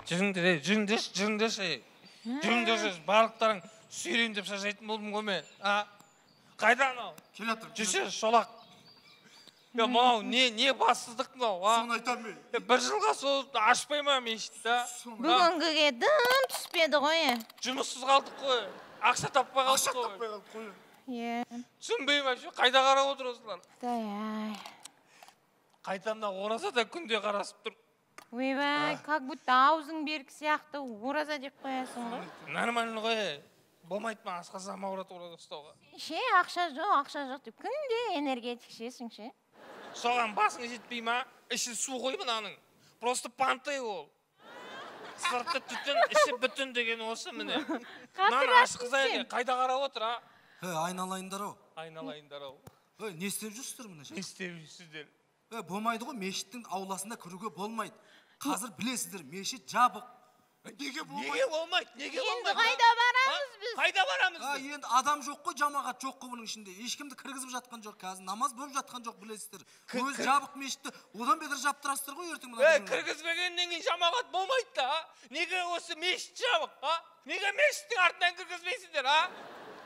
Жүріңдер, барлықтарың сүйрейін деп шашайтын болдым ғой мен. Қайда анау? Келатыр. Жүрсе шолақ. Мынау не бассыздық мынау? Соны айтам мен. Бір жылға сол ашпай ма мешітті? Бүгінгіге дым түспеді ғой. Жұмыссыз қалдық қой. Ақша таппай қалдық қой. Түсінбеймін, қайда қарап отыр осылар? Қайтамда оразада күнде қарасып тұр. Ойбай, как будто аузың берік сияқты ораза деп қоясың ғой. Нормально ғой. Болмайды ма асқазан ауырады ораза ұстауға? Ақша жоқ деп күнде энергетик ішесің ше. Соған басың жетпей ма? Іші су ғой мынаның. Просто панты ол. Сырты түтін, іші бүтін деген осы міне. Мынаны ашқызайын, қайда қарап отыр, а? Айналайындар-ау. Айналайындар-ау. Не істеп жүрсіздер мына жерде? Не істеп жүрсіздер? Болмайды ғой, мешіттің ауласында кіруге болмайды. Қазір білесіздер, мешіт жабық. Неге болмайды? Енді қайда барамыз біз? Қайда барамыз біз? Енді адам жоқ қой, жамағат жоқ қой бұның ішінде. Ешкімді кіргізіп жатқан жоқ, қазір намаз болып жатқан жоқ, білесіздер. Өзі жабық мешітті одан бетер жаптырасыздар ғой ертең мына. Кіргізбегеннен кейін жамағат болмайды да, неге осы мешіт жабық, неге мешіттің артынан кіргізбейсіздер,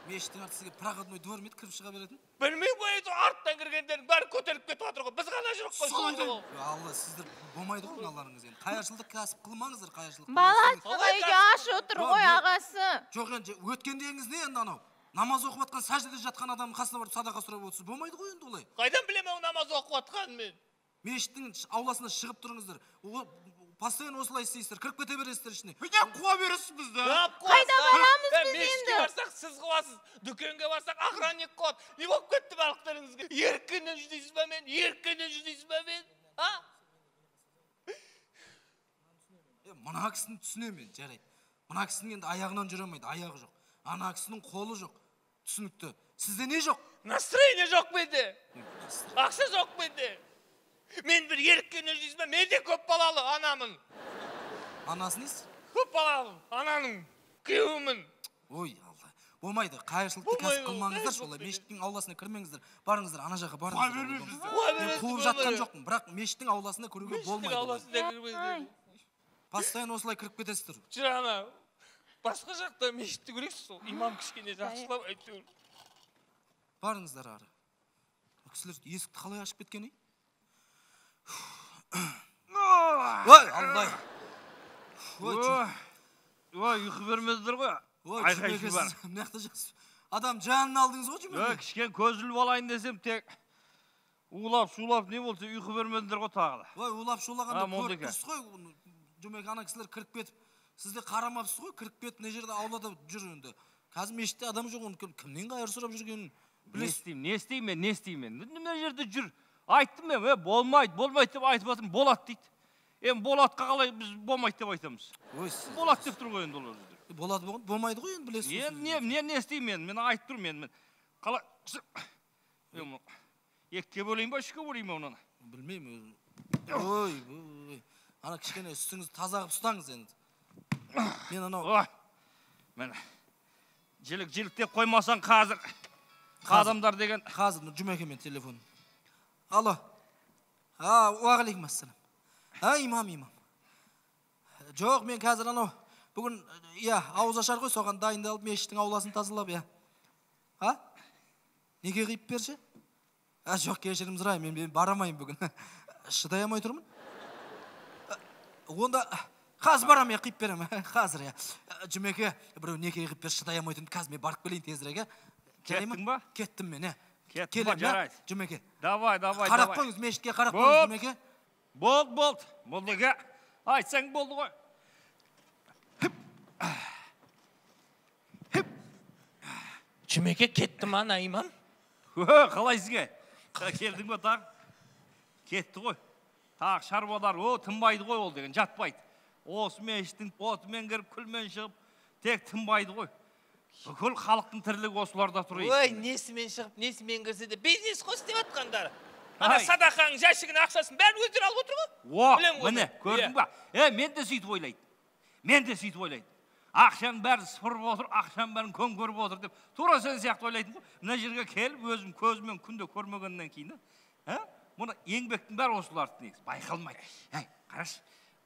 Мешіттің артысыға проходной двор мейді кіріп шыға беретін? Білмей қойды, арттан кіргендердің бәрі көтеріп кетіп жатыр ғой. Біз ғана жүріп қой. Алла, сіздер болмайды ғой мыналарыңыз енді. Қайыршылдық кәсіп қылмаңыздар, қайыршылық. Баласы үйде аш отыр ғой ағасы. Жоқ енді, өткендегіңіз не енді анау? Намаз оқып жатқан, сәждеде жатқан адамның қасына барып садақа сұрап отырсыз. Болмайды ғой енді олай. Қайдан білемін намаз оқып жатқанын мен? Мешіттің ауласына шығып тұрыңыздар. Постоянно осылай істейсіздер, кіріп кете бересіздер ішіне. Қуа бересіз бізді. Қайда барамыз біз енді? Мешітке барсақ сіз қуасыз, дүкенге барсақ охранник қуады. Не болып кетті балықтарыңызға? Еркінен жүдейсіз ба мен? Еркінен жүдейсіз ба мен? Мына кісіні түсінемін, жарайды. Мына кісінің енді аяғынан жүре алмайды, аяғы жоқ. Ана кісінің қолы жоқ. Түсінікті. Сізде не жоқ? Настроение жоқ менде. Ақша жоқ менде. Мен бір еріккенен жүдейсіз ба? Мен де көп балалы анамын. Анасы несі? Көп балалы ананың күйеуімін. Ой, Алла. Болмайды, қайыршылықты кәсіп қылмаңыздар солай. Мешіттің ауласына кірмеңіздер. Барыңыздар, ана жаққа барыңыздар. Мен қуып жатқан жоқпын, бірақ мешіттің ауласына кіруге болмайды. Постоянно осылай кіріп кетесіздер. Жүр ана, басқа жақта мешітті көресіз сол. Имам кішкене жақсылап әйтеуір. Барыңыздар ары. Кісілер есікті қалай ашып кеткен, Ой, Аллай. Ой, ұйқы бермедіңдер ғой. Ой, жүмеке сіз мынақты жақсы. Адам жанын алдыңыз ғой жүмеке. Кішкен көз іліп алайын десем, тек улап-шулап не болса ұйқы бермедіңдер ғой тағы да. Ой, улап-шулағанда көріп тұрсыз ғой. Жүмеке ана кісілер кіріп кетіп, сізде қарамапсыз ғой, кіріп кетіп, не жерде аулада жүр енді. Қазір мешітте адам жоқ, кімнен қайыр сұрап жүргенін білесіз. Не істеймін. Мына жерде жүр. Айттым мен, болмайды деп айтып атым, болады дейді. Боладқа қалай біз болмайды деп айтамыз. Болады деп тұр ғой енді олар. Болады болмайды ғой енді білесіз. Не істеймін мен айтып тұрмын мен. Қалай екіге бөлейін ба, үшке бөлейін ба онаны? Білмеймін. Ой, ана кішкене үстіңізді таза қылып ұстаңыз енді. Мен анау. Мен жілік деп қоймасаң қазір адамдар деген. Қазір жүмеке мен телефон. Алло. Уағалейкум ассалам. Имам. Жоқ, мен қазір анау бүгін ауыз ашар ғой, соған дайындалып мешіттің ауласын тазалап, Неге қиып берші? Жоқ, кешірім сұраймын, мен барамайын бүгін. Шыдай алмай тұрмын. Онда қазір барам, қиып берем. Қазір, жүмеке, біреу неге қиып берші, шыдай алмай тұрмын. Қазір мен барып келейін тезірек, Кеттің ба? Кеттім мен, Кеттім ба, жарайды. Жүмеке. Давай. Қарап қойыңыз, мешітке қарап қойыңыз, жүмеке. Болды. Болдыға. Айтсаң болды ғой. Жүмеке кетті ма, имам? Қалай сізге? Келдің ба тағы? Кетті ғой. Тағы шаруалар, тынбайды ғой ол деген, жатпайды. Осы мешіттің отымен кіріп, күлмен шығып, тек тынбайды ғой. Бүкіл халықтың тірлігі осыларда тұр. Ой, несімен шығып, несімен кірсе де бизнес қой істеп жатқандар. Ана садақаның жәшігін ақшасын бәрін өздері алып отыр ғой. Міне, көрдің ба? Мен де сөйтіп ойлайды. Ақшаның бәрін сыпырып отыр, ақшаның бәрін көріп отыр деп, тура сен сияқты ойлайтын ғой. Мына жерге келіп, өзім көзімен күнде көрмегеннен кейін, мұны еңбектің бәрі осыларды негізі, байқалмайды. Қарашы,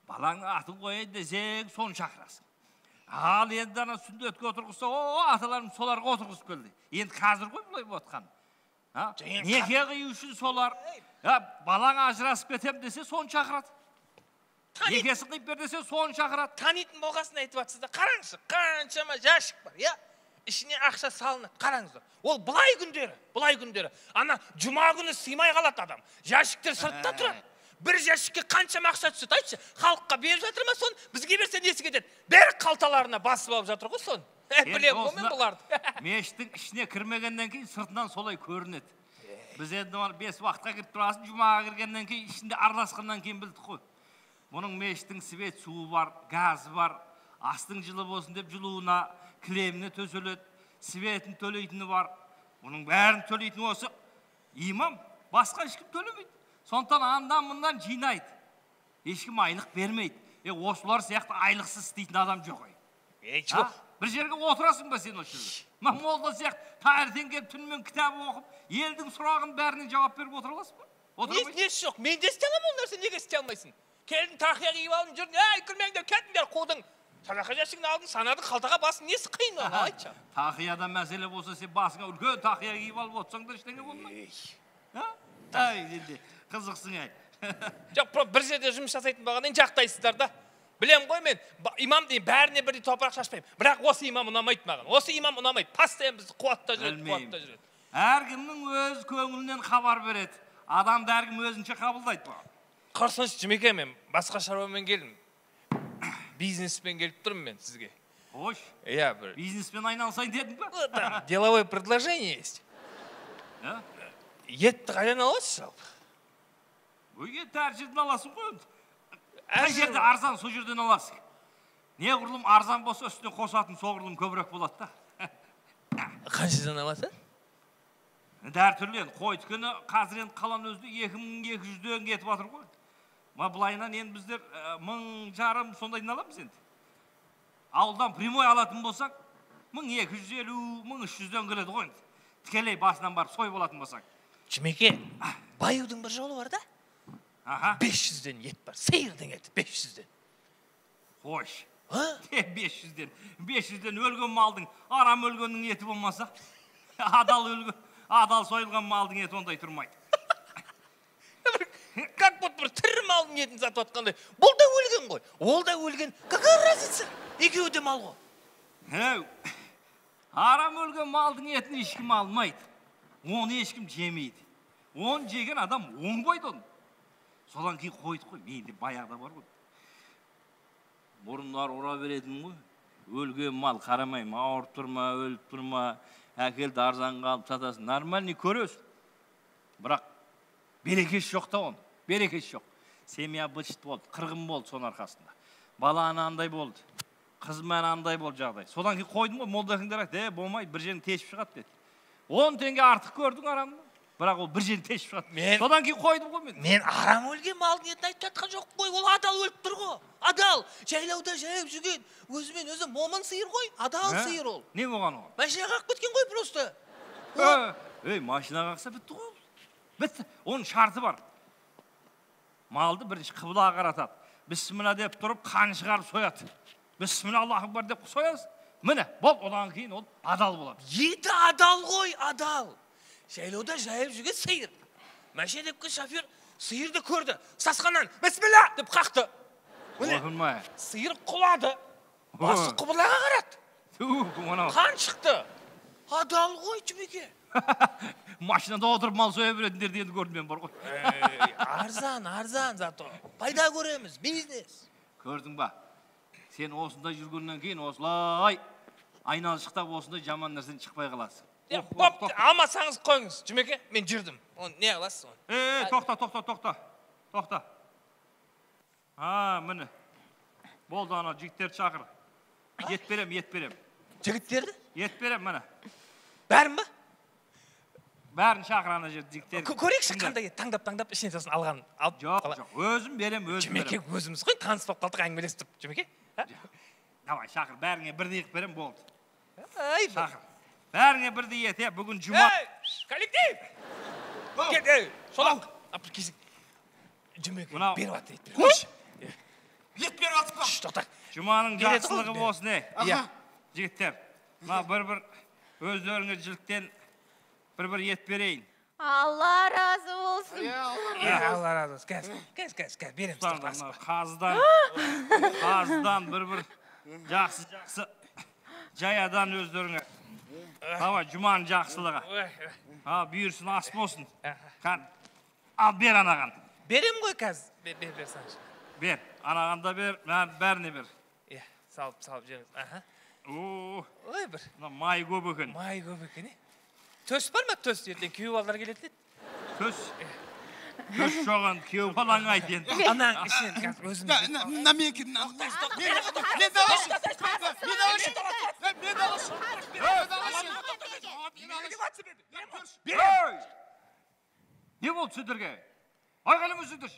Балаңның атын қойайын десең, соны шақырасың. Ал енді ана сүндетке отырғызса, аталарым соларға отырғызып келді. Енді қазір ғой бұлай отқан. Неке қию үшін солар. Балаң ажырасып кетем десе, соны шақырады. Некесін қиып бер десе, соны шақырады. Танитын болғасын айтып жатсыздар. Қараңыздар, қаншама жәшік бар, иә? Ішіне ақша салынады. Қараңыздар. Ол былай күндері. Ана жұма күні сыймай қалады адам. Жәшіктер сыртта тұрады. Бір жәшікке қаншама ақша түседі, айтшы. Халыққа беріп жатыр ма соны? Бізге берсе несі кетеді? Бәрі қалталарына басып алып жатыр ғой соны. Білем ғой мен бұларды. Мешіттің ішіне кірмегеннен кейін сыртынан солай көрінеді. Біз енді 5 уақытқа кіріп тұрасың, жұмаға кіргеннен кейін ішінде араласқаннан кейін білдік қой. Мұның мешіттің свет суы бар, газы бар. Астың жылы болсын деп жылуына, кілеміне төселеді. Светін төлейтіні бар. Мұның бәрін төлейтіні осы. Имам басқа ешкім төлемейді. Сонтан андан мұндан жинайды. Ешкім айлық бермейді. Осылар сияқты айлықсыз істейтін адам жоқ. Бір жерге отырасың ба сен осы жерде? Молда сияқты таңертең келіп түнімен кітап оқып, елдің сұрағын бәріне жауап беріп отыра аласың ба? Несі жоқ? Мен де істей аламын ол нәрсе, неге істей алмайсың? Келдің тақия киіп алып жүрдің, күлмеңдер, кетіңдер, қудың. Садақа жәшігін алдың, санадың, қалтаға басың, несі қиын ол, айтшы. Тақияда мәселе болса, сен басыңа үлкен тақия киіп алып отырсаң да ештеңе болмайды. Енді қызықсың әй. Жоқ, бір жерде жұмыс жасайтын бағаннан жақтайсыздар да. Білем ғой мен, имам дейін бәріне бірдей топырақ шашпаймын. Бірақ осы имам ұнамайды маған. Осы имам ұнамайды. Постоянно бізді қуатта жүреді. Әркімнің өз көңілінен хабар береді. Адамды әркім өзінше қабылдайды. Қарсыншы Жұмеке, мен басқа шаруамен келдім. Бизнеспен келіп тұрмын мен сізге. Хош. Иә, бір. Бизнеспен айналысайын дедің ба? Деловое предложение есть. Етті қайдан аласыз жалпы? Ет әр жерден аласың ғой. Қай жерде арзан, сол жерден аласың. Не құрылым арзан болса, үстіне қосатын соғырылым көбірек болады да. Қаншадан аласың? Дәр түрлі енді. Қой түкені қазір енді қалан өзді 2200-ден кетіп атыр ғой. Бұлайынан енді біздер 1500 сондайын аламыз енді. Ауылдан прямой алатын болсақ, 1250-1300-ден кіреді ғой енді. Тікелей басынан барып сой болатын болсақ. Жұмеке, баюдың бір жолы бар да? 500-ден ет бар, сиырдың еті 500-ден. Хош, 500-ден өлген малдың, арам өлгеннің еті болмаса, адал сойылған малдың еті ондай тұрмайды. Как вот бір тірі малдың етін сатып атқандай, бұл да өлген ғой, ол да өлген, какая разница? Екеуі де мал ғой. Арам өлген малдың етін ешкім алмайды, оны ешкім жемейді. Оны жеген адам оңбайды оны. Содан кейін қойды қой, менде баяғда бар ғой. Бұрындар ұра беретін ғой. Өлген мал қарамайым, ауырып тұрма, өліп тұрма, әкелді арзанға алып сатасың. Нормальный көресің. Бірақ берекесі жоқ та оны. Берекесі жоқ. Семья бычыт болды, қырғын болды соның арқасында. Бала андай болды. Қызмен андай болды жағдай. Содан кейін қойдым ғой, молдасыңдар айтты, болмайды, бір жерін тешіп шығады деді. 10 теңге артық көрдің арамды. Бірақ ол бір жерін тешіп шығады. Содан кейін қойдым ғой мен. Мен арам өлген малдың етін айтып жатқан жоқ қой. Ол адал өліп тұр ғой. Адал. Жайлауда жайып жүрген. Өзімен өзі момын сиыр ғой. Адал сиыр ол. Не болған ол? Машина қағып кеткен ғой просто. Машина қақса бітті ғой. Бітті. Оның шарты бар. Малды бірінші қыбылаға қаратады. Бісміллә деп тұрып, қан шығарып сояды. Бісміллә Аллаху акбар деп соясыз. Міне, бол, одан кейін ол адал болады. Еті адал ғой, адал. Жайлауда жайып жүрген сиыр. Машина деп шофер сиырды көрді. Сасқаннан, бісміллә деп қақты. Сиыр құлады. Басы қыбылаға қарады. Қан шықты. Адал ғой, Жұмеке. Машинада отырып мал соя беретіндерді енді көрдім мен бар ғой. Арзан зато. Пайда көреміз, бизнес. Көрдің ба? Сен осында жүргеннен кейін осылай айналшықтап осындай жаман нәрсен шықпай қаласың. Алмасаңыз қойыңыз, Жұмеке, мен жүрдім. Не қыласыз? Тоқта. Міне. Болды ана жігіттерді шақыр. Ет берем. Жігіттерді? Ет берем, міне. Бәрін ба? Бәрін шақыр ана жерді жігіттерді. Көрекші қандай ет таңдап ішіне сосын алған. Жоқ, өзім берем. Жұмеке, өзіміз қой, таныс болып қалдық әңгімелестіп, Жұмеке. Давай, шақыр, бәріңе бірдей ет берем, болды. Шақыр. Бәріңе бірдей ет, бүгін жұма. Коллектив! Кет, солақ. Жұмеке, беріп атты ет. ет беріп атып па. Тоқтат. Жұманың Береді жақсылығы ғой. болсын, Иә. жігіттер. Мына бір өздеріңе жіліктен бір ет берейін. Алла разы болсын. Алла разы болсын. Кәз, береміз. Қазыдан бір жақсы жаядан өздеріңе. Давай, Жұманың жақсылығы. Бүйірсін ас болсын. Ал, бер анаған. Берем ғой кәз. Бер саншы. Бер, анаған да бер, бәріне бер. Салып жеріңіз. Ой, бір. Май көп екен. Май көп екен, Төс бар ма, төс? Ертең күйеу балдар келетін еді. Төс жоған, күйеу балаң айт енді. Анаң ішінен қазір өзіміз. Не болды сендерге? Айғайлама сендер.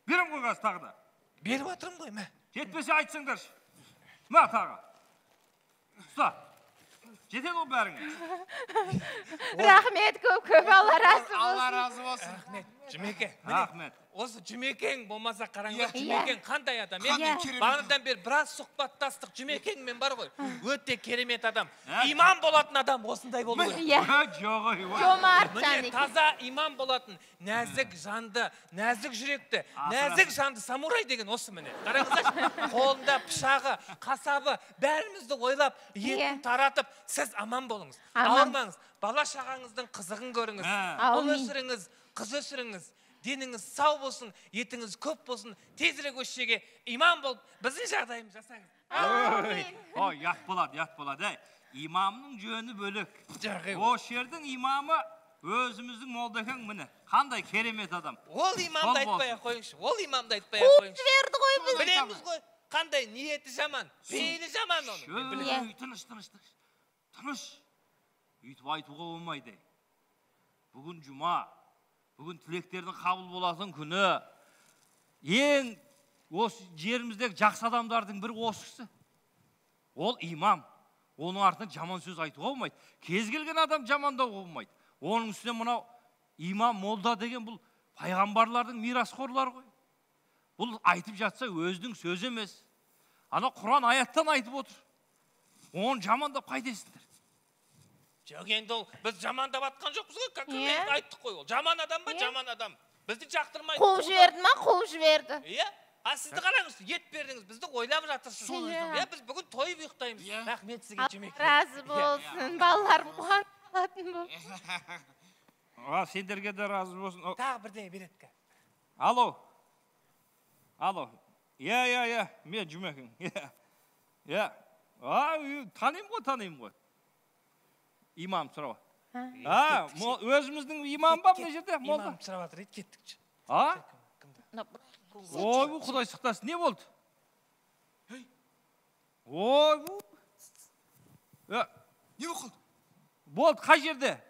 Берем ғой қазір тағы да. Беріп атырым ғой, мә. Жетпесе айтсыңдаршы. Мә тағы. Ұста. Жетеді ғой бәріңе. Рахмет көп, Алла разы болсын. Алла разы болсын. Рахмет, Жұмеке. Рахмет. Осы Жұмекең болмаса қараңдар, Иә. Жұмекең қандай адам? Бағанадан бері біраз сұхбаттастық, Жұмекеңмен бар ғой. Өте керемет адам. Имам болатын адам осындай болу керек. Иә. Жомарт жан Міне таза имам болатын, нәзік жанды, нәзік жүректі, нәзік жанды самурай деген осы міне. Қараңыздаршы, қолында пышағы, қасабы, бәрімізді ойлап, етін таратып, сіз аман болыңыз. Ауырмаңыз, бала шағаңыздың қызығын көріңіз. Ұл өсіріңіз, қыз өсіріңіз. Деніңіз сау болсын, етіңіз көп болсын, тезірек осы жерге имам болып, біздің жағдайымыз жасаңыз. Ой, ят болады. Имамның жөні бөлек. Осы жердің имамы өзіміздің молдекең міне. Қандай керемет адам. Ол имамды айтпай қойыңызшы. Қуып жіберді ғой біз. Білеміз ғой, қандай ниеті жаман, пейілі жаман оны. Тыныш. Үйтіп айтуға болмайды. Бүгін жұма. Бүгін тілектердің қабыл болатын күні. Ең осы жеріміздегі жақсы адамдардың бір осысы. Ол имам. Оның артынан жаман сөз айтуға болмайды. Кез келген адам жамандауға болмайды. Оның үстіне мынау имам, молда деген бұл пайғамбарлардың мирасқорлары ғой. Бұл айтып жатса өзінің сөзі емес. Ана Құран аяттан айтып отыр. Оны жамандап қайтесіңдер. Жоқ, енді ол біз жамандап атқан жоқпыз ғой, айттық қой ол. Жаман адам ба, жаман адам. Бізді жақтырмайды. Қуып жіберді ма, қуып жіберді. Сізді қараңыз, ет бердіңіз, бізді ойлап жатырсыз. Біз бүгін тойып ұйықтаймыз. Рахмет сізге, Жұмеке. Разы болсын, балаларым қуанатын бұл. Сендерге де разы болсын. Тағы бірдеңе береді. Алло. Мен Жұмекең. Танимын ғой. Имам сұрау. Өзіміздің имам ба мына жерде? Имам сұрап жатыр, кеттікші. Ой, Құдай сақтасын, не болды? Ой, не болды? Болды, қай жерде?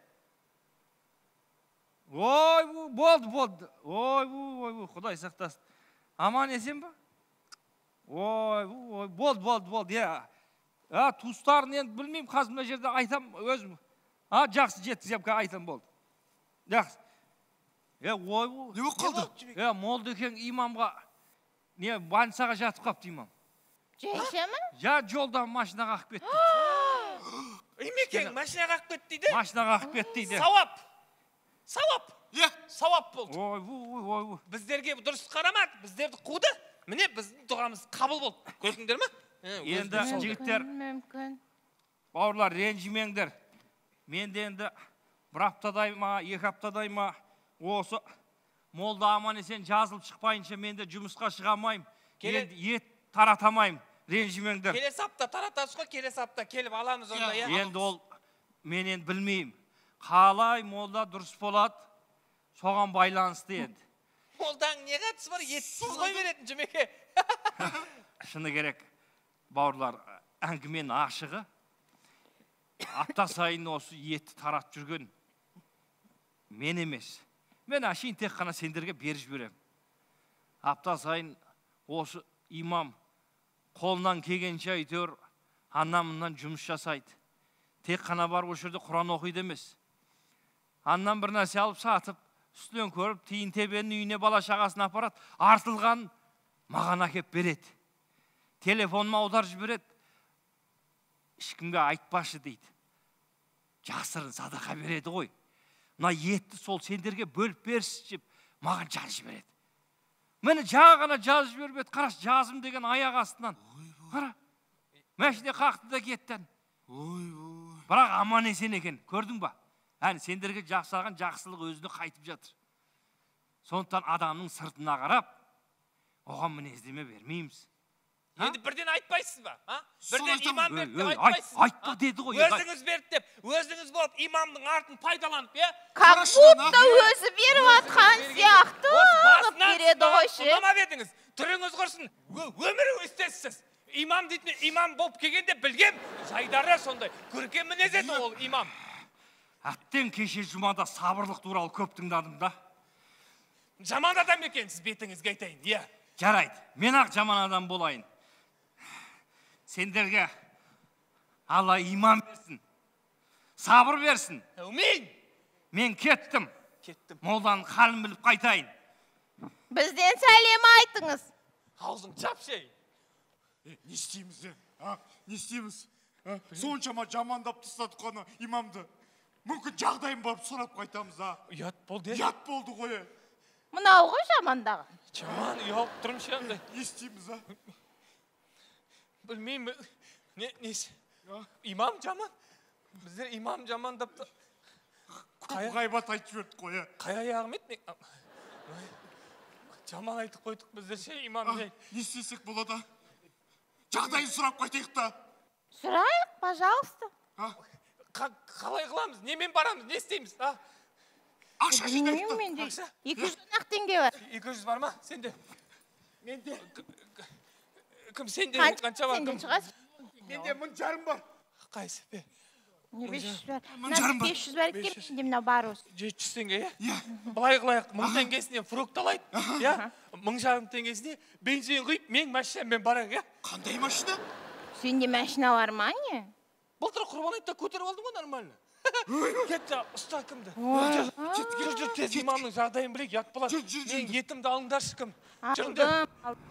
Ой, болды. Ой, Құдай сақтасын. Аман есен ба? Ой, болды. Туыстарын енді білмеймін, қазір мына жерде айтам өзім. Жақсы жеткізем, айтам болды. Жақсы. Не болып қалды? Молдекең имамға, больницаға жатып қапты имам. Жайша ма? Жолда машинаға ақып кетті. Имекең машинаға ақып кетті дейді? Машинаға ақып кетті дейді. Сауап болды. Ой. Біздерге дұрыс қарамады, біздерді қуды. Міне біздің дұғамыз қабыл болды. Көрдіңдер ме? Енді жігіттер, бауырлар, ренжімеңдер. Менде енді бір аптадай ма, 2 аптадай ма, осы молда аман есен жазылып шықпайынша менде жұмысқа шығамайым. Енді ет таратамайым. Ренжімеңдер. Келесі апта таратасыз ғой, келесі апта келіп аламыз онда. Енді ол мен енді білмеймін. Қалай молда дұрыс болады, соған байланысты енді. Молдаң не қатысы бар, етсіз қой беретін, Жұмеке. Шыны керек, бауырлар, әңгімен ашығы. Апта сайын осы етті таратып жүрген мен емес. Мен ашейін тек қана сендерге беріп жіберем. Апта сайын осы имам қолынан келгенше әйтеуір аннан-мұннан жұмыс жасайды. Тек қана бар осы жерде Құран оқиды емес. Аннан бір нәрсе алып сатып, үстінен көріп, тиын тебенің үйіне бала шағасын апарады, артылған маған әкеп береді. телефоныма аударып жібереді. Ешкімге айтпашы дейді. Жасырын садақа береді ғой. Мына етті сол сендерге бөліп берші деп маған жазып жібереді. Мені жаңа ғана жазып жіберіп еді. Қараш, жазым деген аяқ астынан. Қара, мәшіне қақты да кеттен. Бірақ аман есен екен, көрдің ба? Әне сендерге жасаған жақсылық өзіне қайтып жатыр. Сондықтан адамның сыртына қарап, оған мінездеме бермейміз. Енді бірден айтпайсыз ба? Бірден имам берді деп айтпайсыз. Айтпа деді ғой. Өзіңіз берді деп, өзіңіз болып имамның артын пайдаланып, Как будто өзі беріп атқан сияқты қылып береді ғой ше. Ұнамап едіңіз, түріңіз құрсын, өмірі өстесіз. Имам дейтін, имам болып келгенде білгем, жайдары сондай, көркем мінез еді ол имам. Әттен кеше жұмада сабырлық туралы көп тыңдадым да. Жаман адам екенсіз, бетіңізге айтайын, иә. Жарайды, мен ақ жаман адам болайын. Сендерге Алла иман берсін, сабыр берсін. Әумин. Мен кеттім. Кеттім. Молданың халін біліп қайтайын. Бізден сәлем айтыңыз. Аузың жапшай. Не істейміз? Не істейміз? Соншама жамандап тастадық қана имамды. Мүмкін жағдайын барып сұрап қайтамыз. Ұят болды. Ұят болды ғой. Мынау ғой жамандаған. Жаман ұялып тұрмшы андай. Не істейміз? Білмеймін. Несі? Имам жаман. Біздер имам жаман деп тұр. Ғайбат айтып жібердік қой. Қай аяғым еді? Жаман айтып қойдық біздер ше имам жай. Не істесек болады? Жағдайын сұрап қайтайық та. Сұрайық, пожалуйста. Қалай қыламыз? Немен барамыз? Не істейміз? Ақша жинайық та. Менде 200 теңге бар. 200 бар ма? Сенде? Менде. Кім сенде? Қанша сенде шығасың? Менде 1000 бар. Қайсы? Бер. Не 500 бар? 1000 бар. 500 бар екен, менде мынау бар осы. 700 теңге, иә? Былай қылайық, 1000 теңгесіне фрукт алайық, иә? 1500 теңгесіне бензин құйып, мен машинамен барайық, иә? Қандай машина? Сенде машина бар ма не? Былтыр құрбан айтта көтеріп алдың ғой нормально. Кетті, ұста кімді? Жүр, тез имамның жағдайын білейік, ят болады. Мен етімді алыңдаршы кім? Алдым.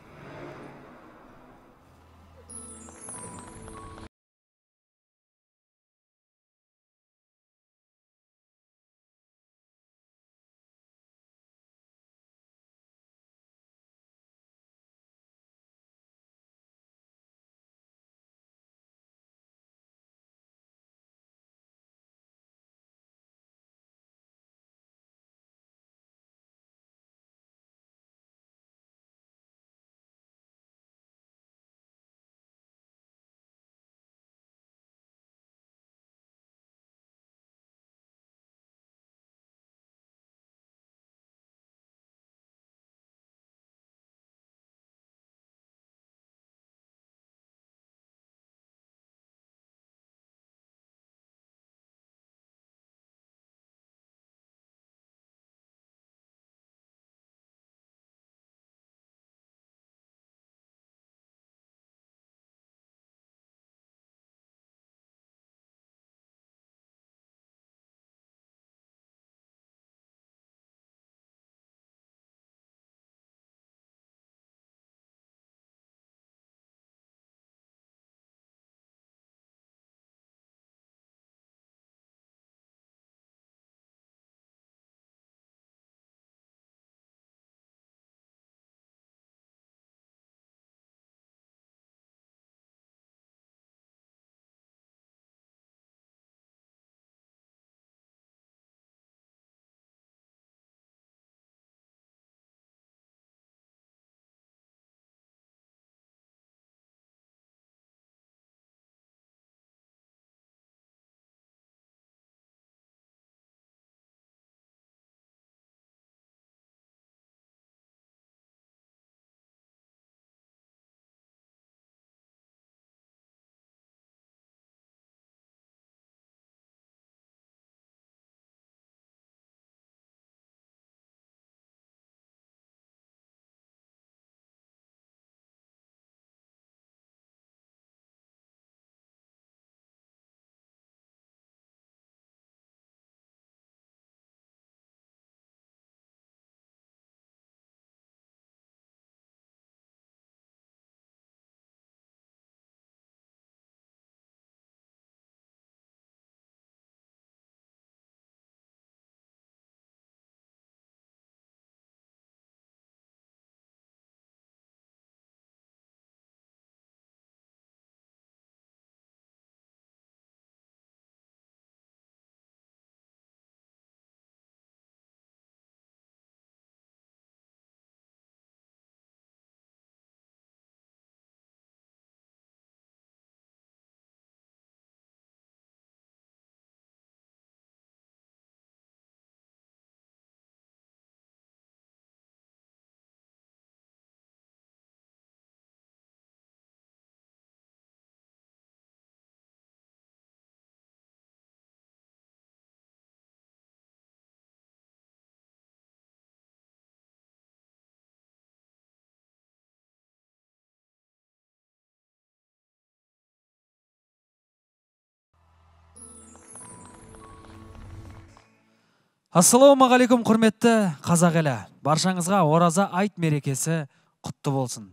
Ассалаумағалейкум құрметті қазақ елі. Баршаңызға ораза айт мерекесі құтты болсын.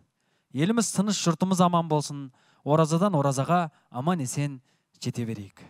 Еліміз тыныш, жұртымыз аман болсын. Оразадан оразаға аман есен жете берейік.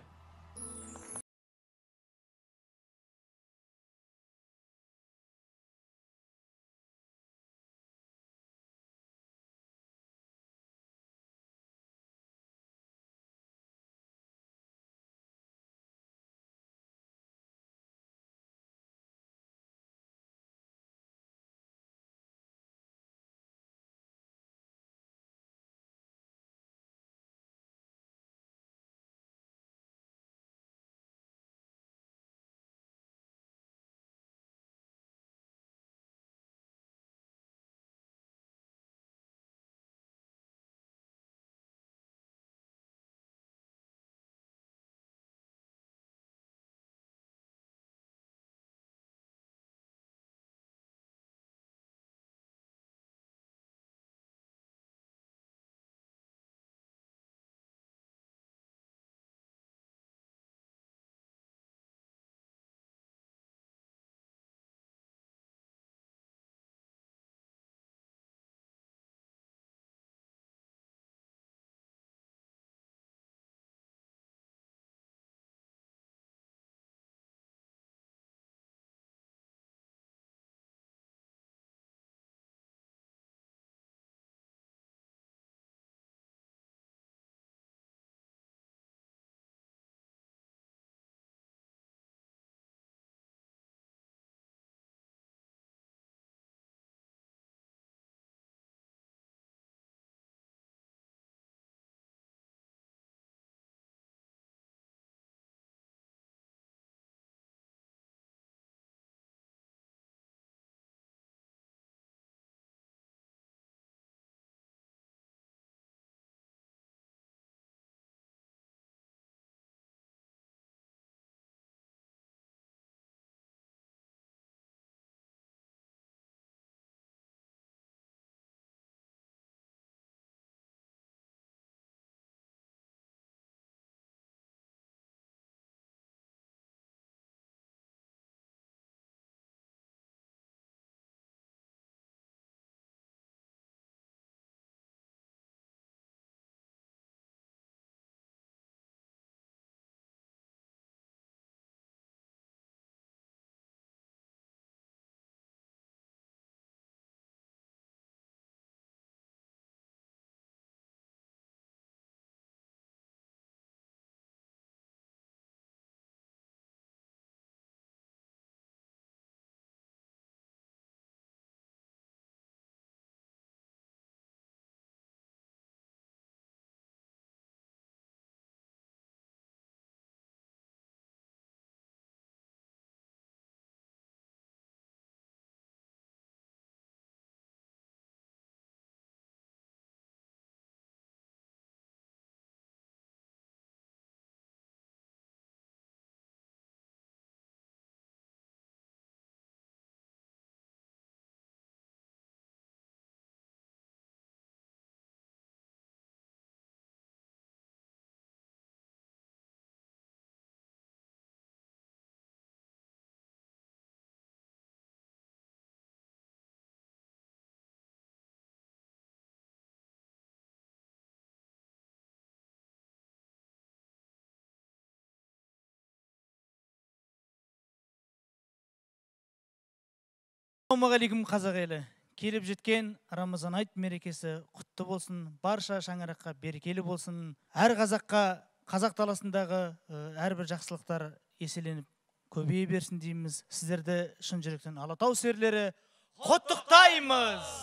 Ассалаумағалейкум қазақ елі. Келіп жеткен Рамазан айт мерекесі құтты болсын, барша шаңыраққа берекелі болсын. Әр қазаққа, қазақ даласындағы әрбір жақсылықтар еселеніп көбейе берсін дейміз. Сіздерді шын жүректен Алатау серлері құттықтаймыз.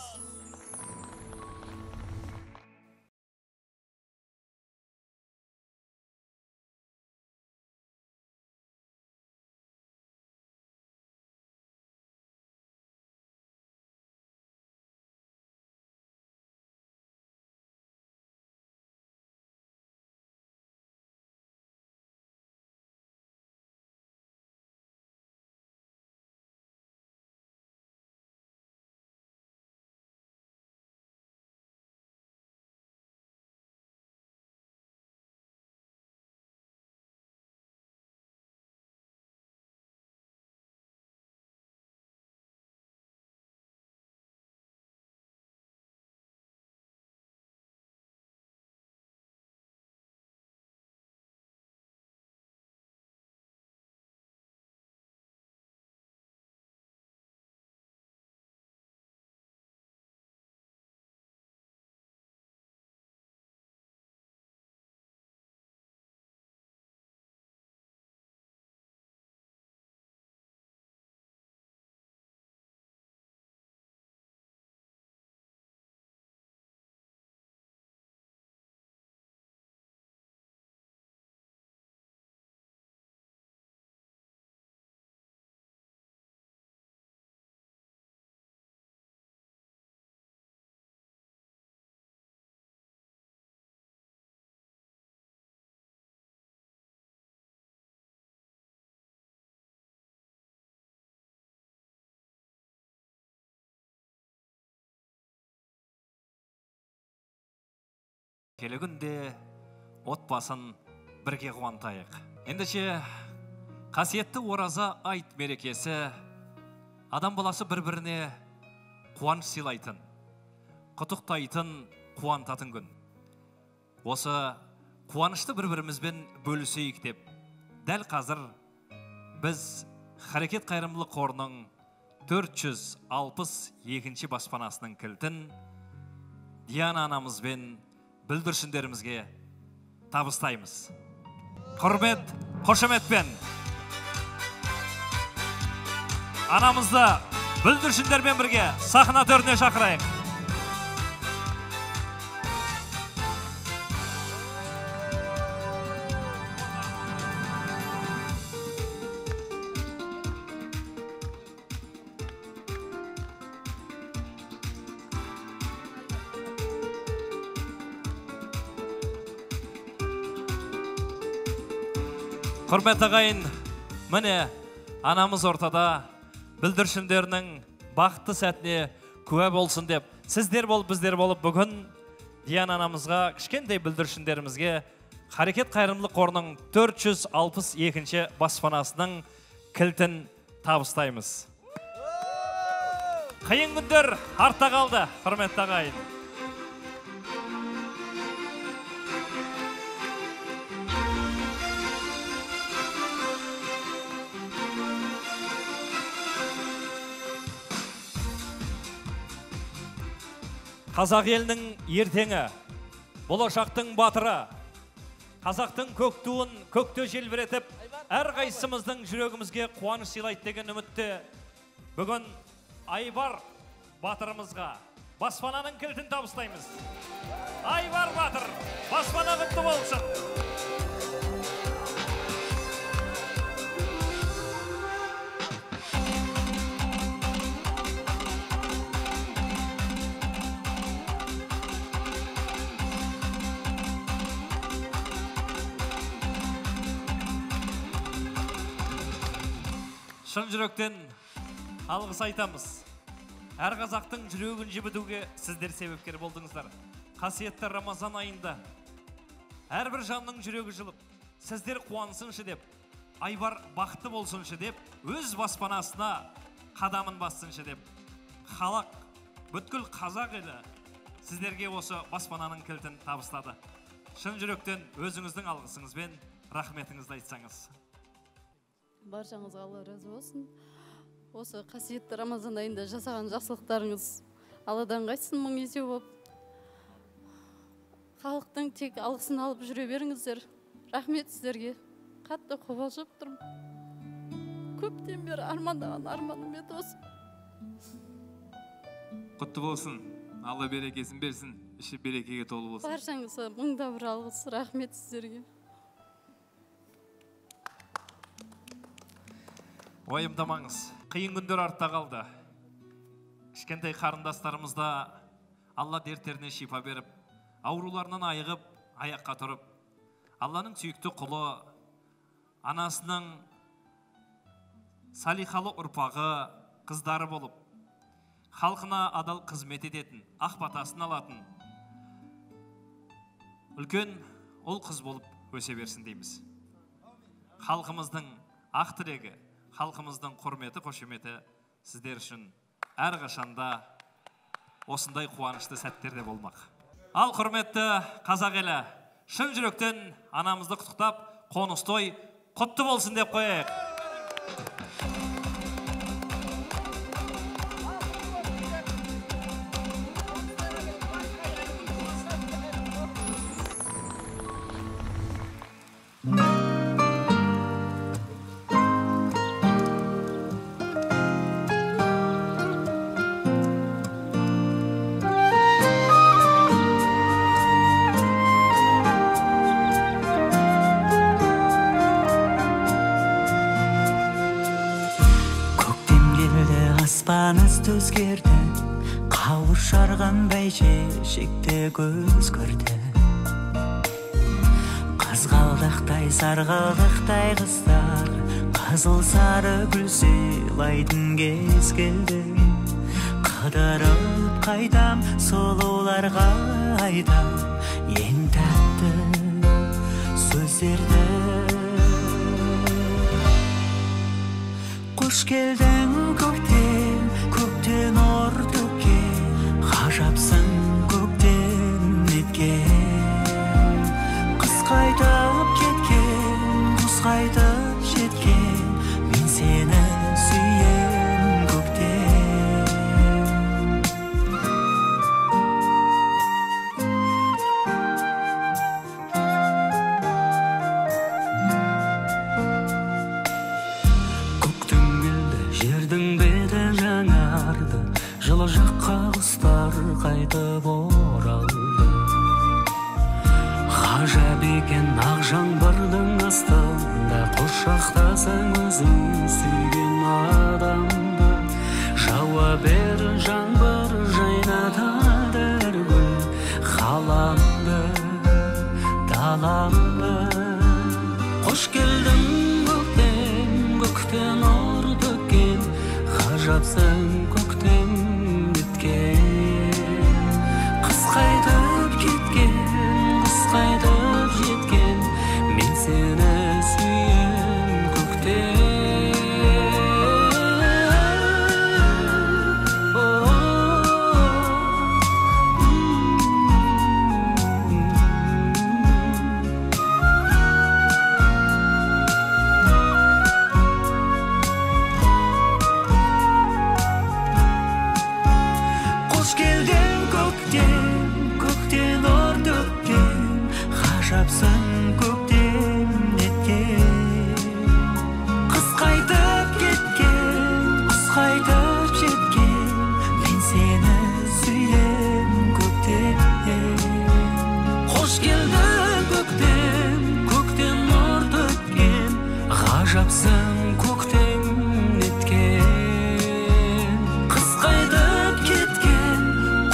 келегінде отбасын бірге қуантайық. Ендеше қасиетті ораза айт мерекесі адам баласы бір-біріне қуаныш сыйлайтын, құттықтайтын, қуантатын күн. Осы қуанышты бір-бірімізбен бөлісейік деп, дәл қазір біз Харекет қайырымдылық қорының 462 баспанасының кілтін Диана анамызбен бүлдіршіндерімізге табыстаймыз. Құрмет, қошеметпен анамызды бүлдіршіндермен бірге сахна төріне шақырайық. Құрмет ағайын, міне анамыз ортада бүлдіршіндерінің бақытты сәтіне куә болсын деп, сіздер болып, біздер болып, бүгін Диана анамызға, кішкентай бүлдіршіндерімізге Харекет қайырымдылық қорының 462 баспанасының кілтін табыстаймыз. Қиын күндер артта қалды, құрметті ағайын. Қазақ елінің ертеңі, болашақтың батыры, қазақтың көк туын көкте желбіретіп, әр қайсымыздың жүрегімізге қуаныш сыйлайды деген үмітте, бүгін Айбар батырымызға баспананың кілтін табыстаймыз. Айбар батыр, баспана құтты болсын. Шын жүректен алғыс айтамыз. Әр қазақтың жүрегін жібітуге сіздер себепкер болдыңыздар. Қасиетті Рамазан айында әрбір жанның жүрегі жылып, сіздер қуансыншы деп, Айбар бақытты болсыншы деп, өз баспанасына қадамын бассыншы деп, халық, бүткіл қазақ елі сіздерге осы баспананың кілтін табыстады. Шын жүректен өзіңіздің алғысыңызбен рахметіңізді айтсаңыз. Баршаңызға Алла разы болсын. Осы қасиетті Рамазан айында жасаған жақсылықтарыңыз Алладан қайтсын мың есе болып. Халықтың тек алғысын алып жүре беріңіздер. Рахмет сіздерге. Қатты қобалжып тұрмын. Көптен бері армандаған арманым еді осы. Құтты болсын. Алла берекесін берсін. Іші берекеге толы болсын. Баршаңызға мыңда бір алғыс. Рахмет сіздерге. Уайымдамаңыз, қиын күндер артта қалды. Кішкентай қарындастарымызда Алла дерттеріне шипа беріп, ауруларынан айығып, аяққа тұрып, Алланың сүйікті құлы, анасының салихалы ұрпағы, қыздары болып, халқына адал қызмет ететін, ақ батасын алатын, үлкен ол қыз болып өсе берсін дейміз. Халқымыздың ақ тірегі, халқымыздың құрметі, қошеметі сіздер үшін әрқашанда осындай қуанышты сәттерде болмақ. Ал құрметті қазақ елі, шын жүректен анамызды құттықтап, қоныс той құтты болсын деп қояйық. Аспаныз өзгерді, қауышарған бәйшешекте көз көрді. Қызғалдақтай, сарғалдақтай қыздар, қызыл сары гүл сыйлайтын кез келді. Қыдырып қайтам, сұлуларға айтам, ең кездерде. Қош келдің көктем, көктен нұр төккен, ғажапсың көктем неткен. Қыс қайтып кеткен, құс қайтып жеткен, мен сені сүйем көктем. Көктем келді, жердің беті жаңарды, жылы жаққа құстар қайтып оралды. Ғажап екен ақ жаңбырдың астында, құшақтасаң өзің сүйген адамды. Жауа бер жаңбыр, жайнатады әр гүл ғаламды, даламды. Қош келдің көктем, көктен нұр төккен, ғажапсың көктем неткен. Қыс қайтып кеткен, құс қайтып жеткен, мен сені сүйем көктем. Қош келдің көктем, көктен нұр төккен, ғажапсың көктем неткен. Қыс қайтып кеткен, құс қайтып жеткен, мен сені сүйем көктем. Қош келдің көктем, көктен нұр төккен, ғажапсың көктем неткен. Қыс қайтып кеткен,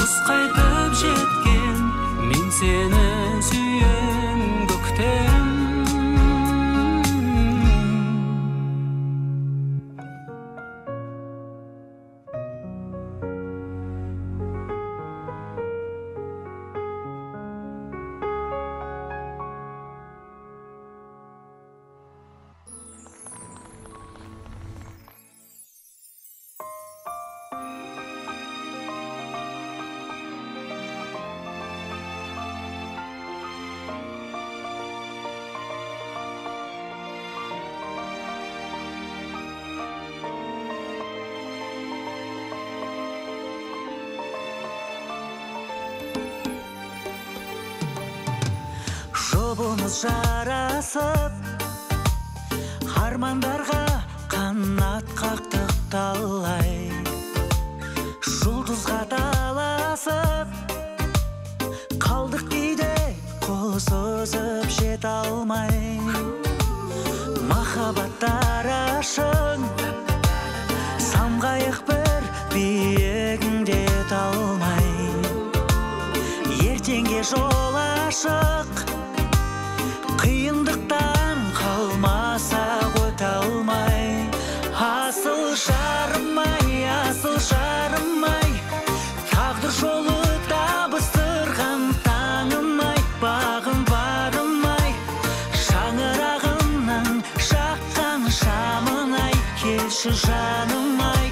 құс қайтып жеткен, мен сені сүйем көктем. Жолымыз жарасып, армандарға қанат қақтық талай. Жұлдызға таласып, қалдық кейде қол созып жете алмай. Махаббаттар ашың, самғайық бір биігінде талмай. Ертеңге жол ашық, қиындықтан қалмасақ өте алмай. Асыл жарымай, тағдыр жолы табыстырған таңым-ай, бағым барым-ай, шаңырағымның жаққан шамын-ай, келші жаным-ай,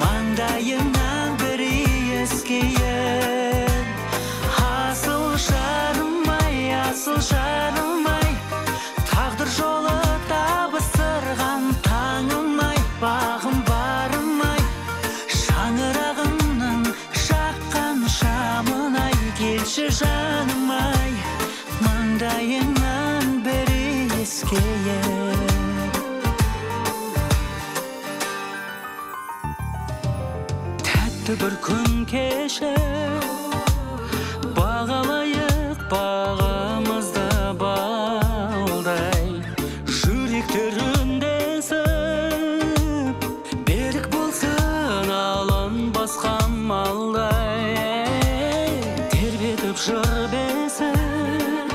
маңдайыңнан бір иіскейін. Асыл жарым-ай, тағдыр жолы табыстырған таңым-ай, бағым барым-ай, шаңырағымның жаққан шамын-ай, келші жаным-ай, маңдайыңнан бір иіскейін. Тәтті бір күн кешіп, бағалайық бағымызды балдай. Жүректер үндесіп, берік болсын алынбасқа малдай. Тербетіп жыр бесік,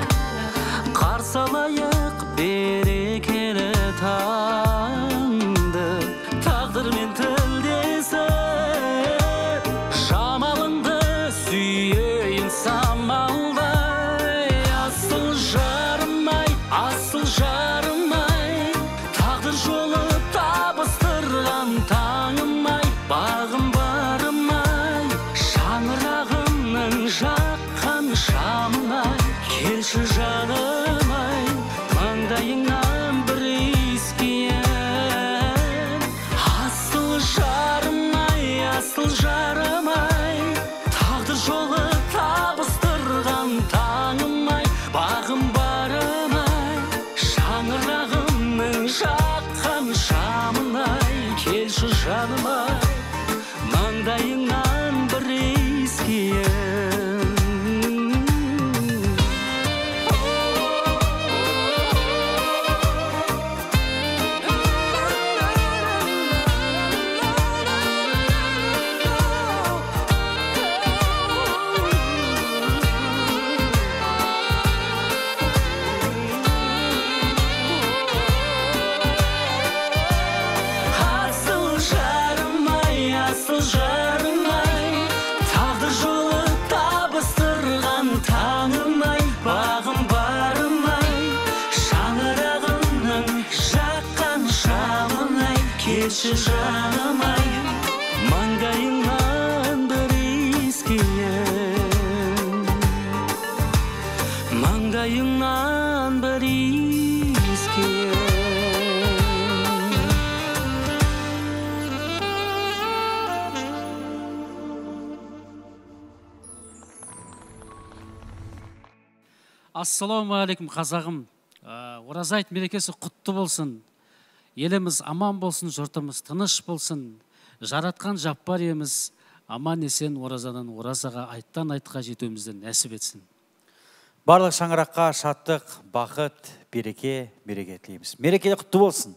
қарсы алайық берекелі таңды. Тағдырмен тілдесіп, жамалыңды сүйейін самалдай. Асыл жарым-ай, айтшы жаным ай, маңдайыңнан бір иіскейін, маңдайыңнан бір иіскейін. Ассалаумағалейкум қазағым. Ораза айт мерекесі құтты болсын. Еліміз аман болсын, жұртымыз тыныш болсын. Жаратқан жаппар иеміз аман есен оразадан оразаға, айттан айтқа жетуімізді нәсіп етсін. Барлық шаңыраққа шаттық, бақыт, береке тілейміз. Мерекелі құтты болсын.